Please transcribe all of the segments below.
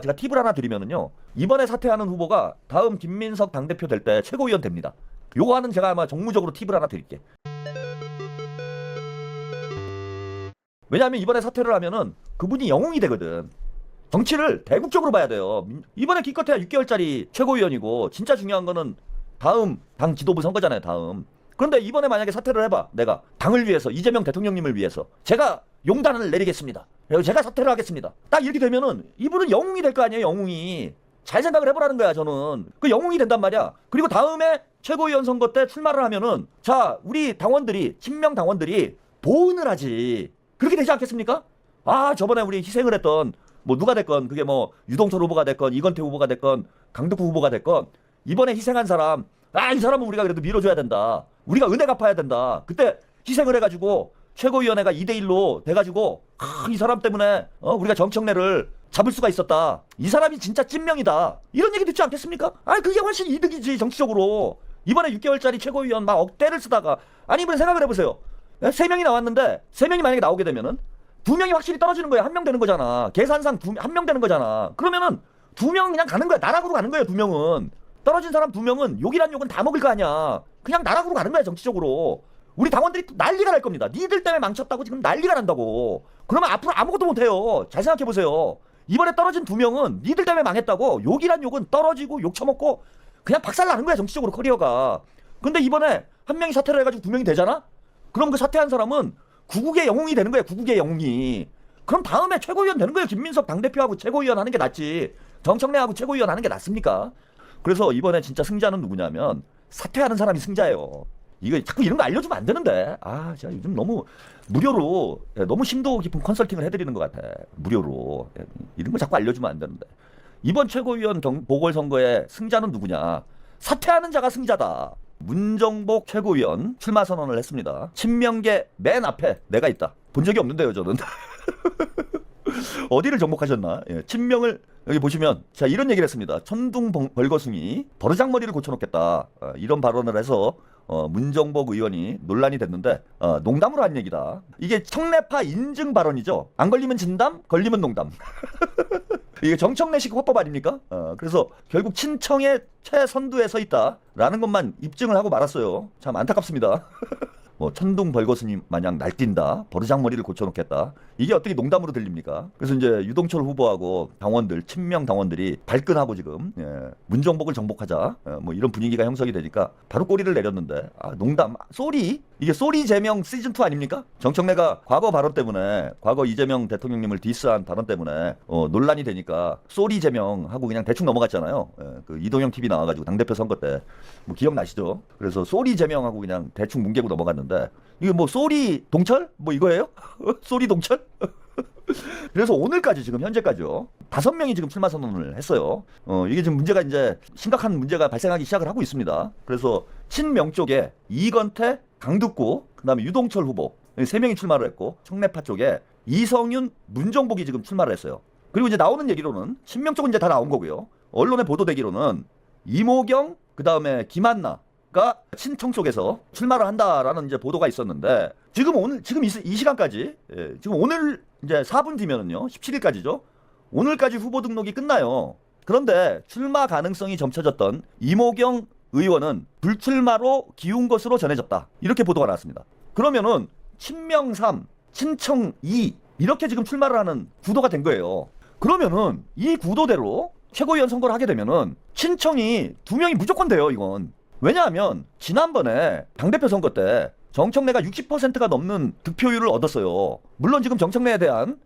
제가 팁을 하나 드리면은요. 이번에 사퇴하는 후보가 다음 김민석 당대표 될 때 최고위원 됩니다. 요거 하는 제가 아마 정무적으로 팁을 하나 드릴게. 왜냐하면 이번에 사퇴를 하면은 그분이 영웅이 되거든. 정치를 대국적으로 봐야 돼요. 이번에 기껏해야 6개월짜리 최고위원이고 진짜 중요한 거는 다음 당 지도부 선거잖아요. 다음. 그런데 이번에 만약에 사퇴를 해봐. 내가 당을 위해서 이재명 대통령님을 위해서 제가 용단을 내리겠습니다. 제가 사퇴를 하겠습니다. 딱 이렇게 되면은 이분은 영웅이 될 거 아니에요. 영웅이. 잘 생각을 해보라는 거야. 저는. 그 영웅이 된단 말이야. 그리고 다음에 최고위원 선거 때 출마를 하면은 자 우리 당원들이 친명 당원들이 보은을 하지. 그렇게 되지 않겠습니까? 아 저번에 우리 희생을 했던 뭐 누가 됐건 그게 뭐 유동철 후보가 됐건 이건태 후보가 됐건 강덕구 후보가 됐건 이번에 희생한 사람 이 사람은 우리가 그래도 밀어줘야 된다. 우리가 은혜 갚아야 된다. 그때 희생을 해가지고 최고위원회가 2대1로 돼가지고 이 사람 때문에 우리가 정청래를 잡을 수가 있었다. 이 사람이 진짜 찐명이다. 이런 얘기 듣지 않겠습니까? 그게 훨씬 이득이지 정치적으로. 이번에 6개월짜리 최고위원 막 억대를 쓰다가 이번에 생각을 해보세요. 3명이 나왔는데 3명이 만약에 나오게 되면은 2명이 확실히 떨어지는 거야. 1명 되는 거잖아. 계산상 1명 되는 거잖아. 그러면은 2명은 그냥 가는 거야. 나락으로 가는 거예요. 2명은. 떨어진 사람 2명은 욕이란 욕은 다 먹을 거 아니야. 그냥 나락으로 가는 거야. 정치적으로. 우리 당원들이 난리가 날 겁니다. 니들 때문에 망쳤다고 지금 난리가 난다고. 그러면 앞으로 아무것도 못해요. 잘 생각해보세요. 이번에 떨어진 2명은 니들 때문에 망했다고 욕이란 욕은 떨어지고 욕 처먹고 그냥 박살나는 거야. 정치적으로 커리어가. 근데 이번에 1명이 사퇴를 해가지고 2명이 되잖아? 그럼 그 사퇴한 사람은 구국의 영웅이 되는 거야. 구국의 영웅이. 그럼 다음에 최고위원 되는 거예요. 김민석 당대표하고 최고위원 하는 게 낫지. 정청래하고 최고위원 하는 게 낫습니까? 그래서 이번에 진짜 승자는 누구냐면 사퇴하는 사람이 승자예요. 이거 자꾸 이런 거 알려주면 안 되는데. 제가 요즘 너무 무료로 너무 심도 깊은 컨설팅을 해드리는 것 같아. 무료로. 이런 거 자꾸 알려주면 안 되는데. 이번 최고위원 보궐선거의 승자는 누구냐. 사퇴하는 자가 승자다. 문정복 최고위원 출마 선언을 했습니다. 친명계 맨 앞에 내가 있다. 본 적이 없는데요 저는. 어디를 정복하셨나. 친명을 여기 보시면 자 이런 얘기를 했습니다. 천둥 벌거숭이 버르장머리를 고쳐놓겠다. 이런 발언을 해서 문정복 의원이 논란이 됐는데 농담으로 한 얘기다. 이게 청래파 인증 발언이죠. 안 걸리면 진담, 걸리면 농담. 이게 정청래식 화법 아닙니까? 그래서 결국 친청의 최선두에 서 있다라는 것만 입증을 하고 말았어요. 참 안타깝습니다. 뭐 천둥 벌거숭이 마냥 날뛴다. 버르장머리를 고쳐놓겠다. 이게 어떻게 농담으로 들립니까? 그래서 이제 유동철 후보하고 당원들, 친명 당원들이 발끈하고 지금 문정복을 정복하자 뭐 이런 분위기가 형성이 되니까 바로 꼬리를 내렸는데 농담, 쏘리? 이게 쏘리 제명 시즌2 아닙니까? 정청래가 과거 발언 때문에 과거 이재명 대통령님을 디스한 발언 때문에 논란이 되니까 쏘리 제명하고 그냥 대충 넘어갔잖아요. 그 이동영 TV 나와가지고 당대표 선거 때 뭐 기억나시죠? 그래서 쏘리 제명하고 그냥 대충 뭉개고 넘어갔는데 이게 뭐 쏘리 동철? 뭐 이거예요? 쏘리 동철? 그래서 오늘까지 지금 현재까지요 5명이 지금 출마 선언을 했어요. 이게 지금 문제가 이제 심각한 문제가 발생하기 시작을 하고 있습니다. 그래서 친명 쪽에 이건태, 강득구, 그다음에 유동철 후보 3명이 출마를 했고 청래파 쪽에 이성윤, 문정복이 지금 출마를 했어요. 그리고 이제 나오는 얘기로는 친명 쪽은 이제 다 나온 거고요. 언론에 보도되기로는 이모경, 그다음에 김한나가 친청 쪽에서 출마를 한다라는 이제 보도가 있었는데 지금 이 시간까지 지금 오늘 이제 4분 뒤면은요 17일까지죠. 오늘까지 후보 등록이 끝나요. 그런데 출마 가능성이 점쳐졌던 이모경 의원은 불출마로 기운 것으로 전해졌다. 이렇게 보도가 나왔습니다. 그러면은 친명 3, 친청 2 이렇게 지금 출마를 하는 구도가 된 거예요. 그러면은 이 구도대로 최고위원 선거를 하게 되면은 친청이 2명이 무조건 돼요. 이건. 왜냐하면 지난번에 당대표 선거 때 정청래가 60%가 넘는 득표율을 얻었어요. 물론 지금 정청래에 대한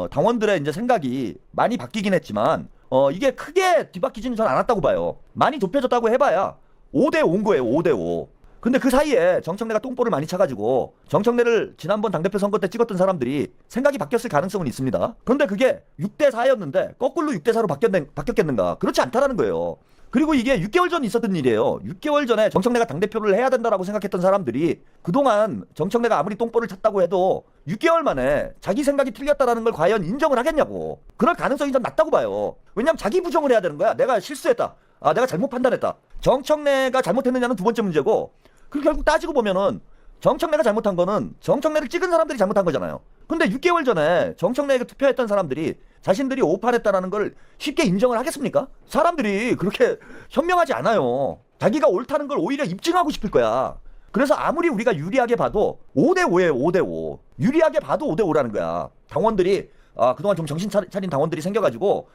당원들의 이제 생각이 많이 바뀌긴 했지만 이게 크게 뒤바뀌지는 전 않았다고 봐요. 많이 좁혀졌다고 해봐야 5대5인 거예요. 5대5. 근데 그 사이에 정청래가 똥볼을 많이 차가지고 정청래를 지난번 당대표 선거 때 찍었던 사람들이 생각이 바뀌었을 가능성은 있습니다. 그런데 그게 6대4였는데 거꾸로 6대4로 바뀌었겠는가? 그렇지 않다라는 거예요. 그리고 이게 6개월 전 있었던 일이에요. 6개월 전에 정청래가 당대표를 해야 된다라고 생각했던 사람들이 그동안 정청래가 아무리 똥볼을 찼다고 해도 6개월 만에 자기 생각이 틀렸다라는 걸 과연 인정을 하겠냐고. 그럴 가능성이 좀 낮다고 봐요. 왜냐하면 자기 부정을 해야 되는 거야. 내가 실수했다. 내가 잘못 판단했다. 정청래가 잘못했느냐는 두 번째 문제고 그 결국 따지고 보면은 정청래가 잘못한 거는 정청래를 찍은 사람들이 잘못한 거잖아요. 근데 6개월 전에 정청래에게 투표했던 사람들이 자신들이 오판했다라는 걸 쉽게 인정을 하겠습니까? 사람들이 그렇게 현명하지 않아요. 자기가 옳다는 걸 오히려 입증하고 싶을 거야. 그래서 아무리 우리가 유리하게 봐도 5대5예요. 5대5. 유리하게 봐도 5대5라는 거야. 당원들이 그동안 좀 정신 차린 당원들이 생겨가지고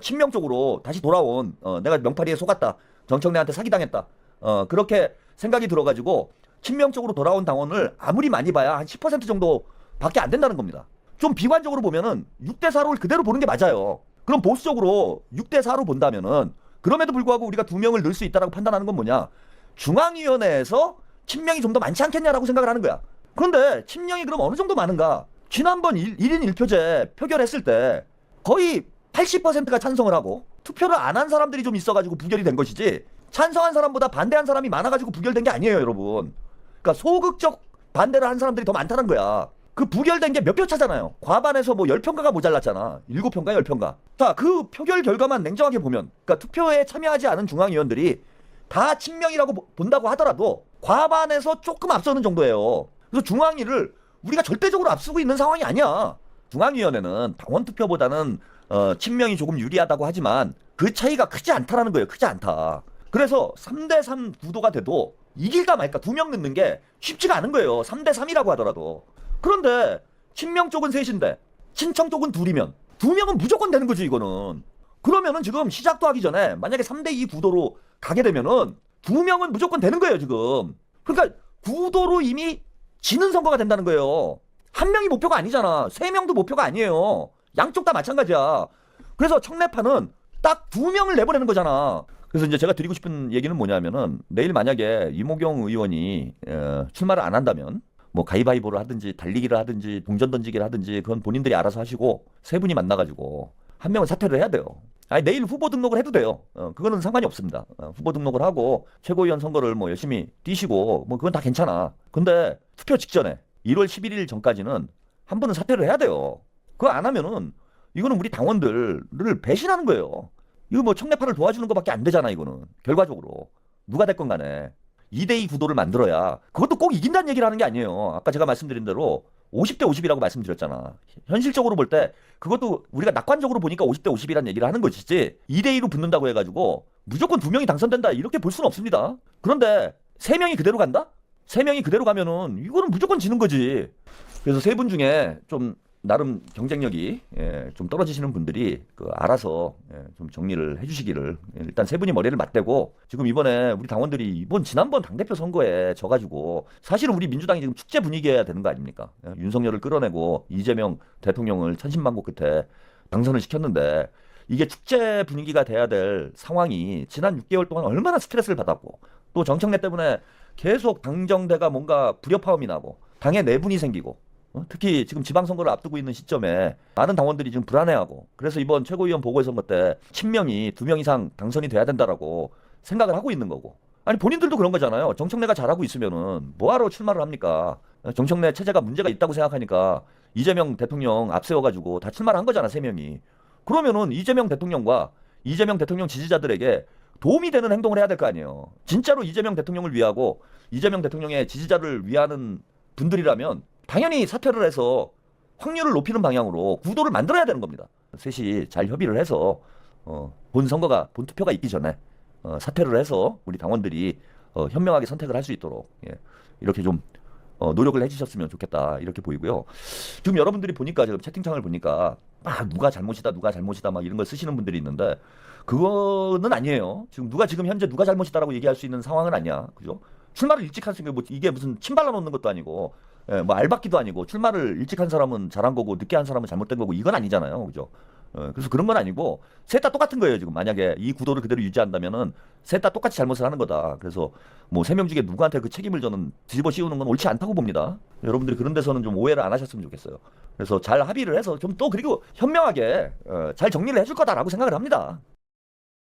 친명 쪽으로 다시 돌아온 내가 명파리에 속았다. 정청래한테 사기당했다. 그렇게 생각이 들어가지고 친명 쪽으로 돌아온 당원을 아무리 많이 봐야 한 10% 정도밖에 안 된다는 겁니다. 좀 비관적으로 보면은 6대4로 그대로 보는 게 맞아요. 그럼 보수적으로 6대4로 본다면은 그럼에도 불구하고 우리가 2명을 넣을 수 있다라고 판단하는 건 뭐냐? 중앙위원회에서 친명이 좀 더 많지 않겠냐라고 생각을 하는 거야. 그런데 친명이 그럼 어느 정도 많은가? 지난번 1인 1표제 표결했을 때 거의 80%가 찬성을 하고 투표를 안 한 사람들이 좀 있어가지고 부결이 된 것이지 찬성한 사람보다 반대한 사람이 많아가지고 부결된 게 아니에요, 여러분. 그러니까 소극적 반대를 한 사람들이 더 많다는 거야. 그 부결된 게 몇 표 차잖아요. 과반에서 뭐 10표가가 모자랐잖아. 7표인가 10표인가. 자, 그 표결 결과만 냉정하게 보면, 그러니까 투표에 참여하지 않은 중앙위원들이 다 친명이라고 본다고 하더라도 과반에서 조금 앞서는 정도예요. 그래서 중앙위를 우리가 절대적으로 앞서고 있는 상황이 아니야. 중앙위원회는 당원 투표보다는 친명이 조금 유리하다고 하지만 그 차이가 크지 않다라는 거예요. 크지 않다. 그래서 3대3 구도가 돼도 이길까 말까 2명 넣는 게 쉽지가 않은 거예요. 3대3이라고 하더라도. 그런데 친명 쪽은 셋인데 친청 쪽은 둘이면 2명은 무조건 되는 거지 이거는. 그러면은 지금 시작도 하기 전에 만약에 3대2 구도로 가게 되면은 2명은 무조건 되는 거예요 지금. 그러니까 구도로 이미 지는 선거가 된다는 거예요. 한 명이 목표가 아니잖아. 3명도 목표가 아니에요. 양쪽 다 마찬가지야. 그래서 청래파는 딱 2명을 내보내는 거잖아. 그래서 이제 제가 드리고 싶은 얘기는 뭐냐면은 내일 만약에 이모경 의원이 출마를 안 한다면 뭐 가위바위보를 하든지 달리기를 하든지 동전 던지기를 하든지 그건 본인들이 알아서 하시고 세 분이 만나가지고 한 명은 사퇴를 해야 돼요. 아니 내일 후보 등록을 해도 돼요. 그거는 상관이 없습니다. 후보 등록을 하고 최고위원 선거를 뭐 열심히 뛰시고 뭐 그건 다 괜찮아. 근데 투표 직전에 1월 11일 전까지는 한 분은 사퇴를 해야 돼요. 그거 안 하면은 이거는 우리 당원들을 배신하는 거예요. 이거 뭐 청래파를 도와주는 것밖에 안 되잖아 이거는. 결과적으로 누가 됐건 간에 2대2 구도를 만들어야 그것도 꼭 이긴다는 얘기를 하는 게 아니에요. 아까 제가 말씀드린 대로 50대 50이라고 말씀드렸잖아. 현실적으로 볼 때 그것도 우리가 낙관적으로 보니까 50대 50이라는 얘기를 하는 것이지 2대2로 붙는다고 해가지고 무조건 2명이 당선된다 이렇게 볼 수는 없습니다. 그런데 3명이 그대로 간다? 3명이 그대로 가면은 이거는 무조건 지는 거지. 그래서 3분 중에 좀 나름 경쟁력이 좀 떨어지시는 분들이 알아서 좀 정리를 해주시기를. 일단 3분이 머리를 맞대고 지금 이번에 우리 당원들이 지난번 당대표 선거에 져가지고 사실은 우리 민주당이 지금 축제 분위기여야 되는 거 아닙니까? 윤석열을 끌어내고 이재명 대통령을 천신만고 끝에 당선을 시켰는데 이게 축제 분위기가 돼야 될 상황이 지난 6개월 동안 얼마나 스트레스를 받았고 또 정청래 때문에 계속 당정대가 뭔가 불협화음이 나고 당에 내분이 생기고 특히 지금 지방선거를 앞두고 있는 시점에 많은 당원들이 지금 불안해하고 그래서 이번 최고위원 보궐선거 때 친명이 2명 이상 당선이 돼야 된다라고 생각을 하고 있는 거고. 아니 본인들도 그런 거잖아요. 정청래가 잘하고 있으면은 뭐하러 출마를 합니까? 정청래 체제가 문제가 있다고 생각하니까 이재명 대통령 앞세워가지고 다 출마를 한 거잖아 3명이. 그러면은 이재명 대통령과 이재명 대통령 지지자들에게 도움이 되는 행동을 해야 될 거 아니에요. 진짜로 이재명 대통령을 위하고 이재명 대통령의 지지자를 위하는 분들이라면 당연히 사퇴를 해서 확률을 높이는 방향으로 구도를 만들어야 되는 겁니다. 셋이 잘 협의를 해서 본 투표가 있기 전에 사퇴를 해서 우리 당원들이 현명하게 선택을 할 수 있도록 이렇게 좀 노력을 해주셨으면 좋겠다 이렇게 보이고요. 지금 여러분들이 보니까 지금 채팅창을 보니까 누가 잘못이다 막 이런 걸 쓰시는 분들이 있는데 그거는 아니에요. 지금 현재 누가 잘못이다라고 얘기할 수 있는 상황은 아니야, 그죠? 출마를 일찍 했으니까 뭐 이게 무슨 침발라 놓는 것도 아니고 뭐 알박기도 아니고 출마를 일찍 한 사람은 잘한 거고 늦게 한 사람은 잘못된 거고 이건 아니잖아요, 그죠? 그래서 그런 건 아니고 셋 다 똑같은 거예요. 지금 만약에 이 구도를 그대로 유지한다면은 셋 다 똑같이 잘못을 하는 거다. 그래서 뭐 3명 중에 누구한테 그 책임을 저는 뒤집어 씌우는 건 옳지 않다고 봅니다. 여러분들이 그런 데서는 좀 오해를 안 하셨으면 좋겠어요. 그래서 잘 합의를 해서 좀 또 그리고 현명하게 잘 정리를 해줄 거다라고 생각을 합니다.